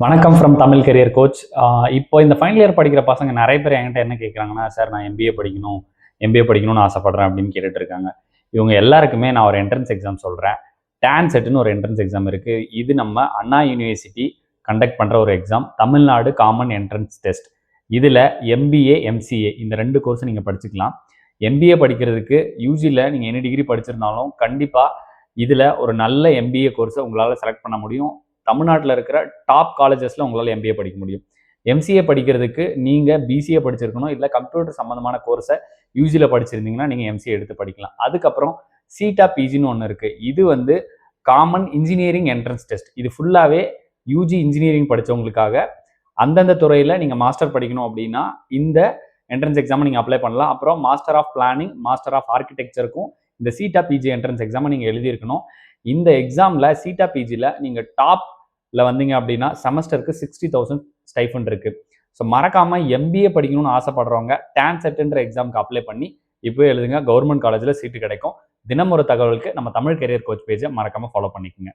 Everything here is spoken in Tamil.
வணக்கம் ஃப்ரம் தமிழ் கெரியர் கோச். இப்போ இந்த ஃபைனல் இயர் படிக்கிற பசங்க நிறைய பேர் என்கிட்ட என்ன கேட்குறாங்கன்னா, சார் நான் எம்பிஏ படிக்கணும்னு ஆசைப்பட்றேன் அப்படின்னு கேட்டுட்டு இருக்காங்க. இவங்க எல்லாருக்குமே நான் ஒரு என்ட்ரன்ஸ் எக்ஸாம் சொல்கிறேன். டான்செட்னு ஒரு என்ட்ரன்ஸ் எக்ஸாம் இருக்குது. இது நம்ம அண்ணா யூனிவர்சிட்டி கண்டக்ட் பண்ணுற ஒரு exam, Tamil Nadu common entrance test. இதில் எம்பிஏ எம்சிஏ இந்த 2 கோர்ஸ் நீங்கள் படிச்சுக்கலாம். எம்பிஏ படிக்கிறதுக்கு யூஜியில் நீங்கள் என்ன டிகிரி படிச்சிருந்தாலும் கண்டிப்பாக இதில் ஒரு நல்ல எம்பிஏ கோர்ஸை உங்களால் செலக்ட் பண்ண முடியும். தமிழ்நாட்டில் இருக்கிற டாப் காலேஜஸில் உங்களால் எம்பிஏ படிக்க முடியும். எம்சிஏ படிக்கிறதுக்கு நீங்கள் பிசிஏ படிச்சிருக்கணும், இல்லை கம்ப்யூட்டர் சம்மந்தமான கோர்ஸை யூஜியில் படிச்சிருந்தீங்கன்னா நீங்கள் எம்சிஏ எடுத்து படிக்கலாம். அதுக்கப்புறம் சீட்டா பிஜின்னு ஒன்று இருக்குது. இது வந்து காமன் இன்ஜினியரிங் என்ட்ரன்ஸ் டெஸ்ட். இது ஃபுல்லாகவே யூஜி இன்ஜினியரிங் படித்தவங்களுக்காக. அந்தந்த துறையில் நீங்கள் மாஸ்டர் படிக்கணும் அப்படின்னா இந்த என்ட்ரன்ஸ் எக்ஸாமை நீங்கள் அப்ளை பண்ணலாம். அப்புறம் master of planning, master of ஆர்கிடெக்சருக்கும் இந்த சீட்டா பிஜி என்ட்ரன்ஸ் எக்ஸாமை நீங்கள் எழுதியிருக்கணும். இந்த எக்ஸாமில் சீட்டா பிஜியில் நீங்கள் டாப்பில் வந்தீங்க அப்படின்னா செமஸ்டருக்கு 60,000 ஸ்டைஃபண்ட் இருக்குது. ஸோ மறக்காமல் எம்பிஏ படிக்கணும்னு ஆசைப்படுறவங்க டான்செட்ன்ற எக்ஸாமுக்கு அப்ளை பண்ணி இப்போ எழுதுங்க. கவர்மெண்ட் காலேஜில் சீட்டு கிடைக்கும். தினம் ஒரு தகவலுக்கு நம்ம தமிழ் கெரியர் கோச் பேஜை மறக்காமல் ஃபாலோ பண்ணிக்கோங்க.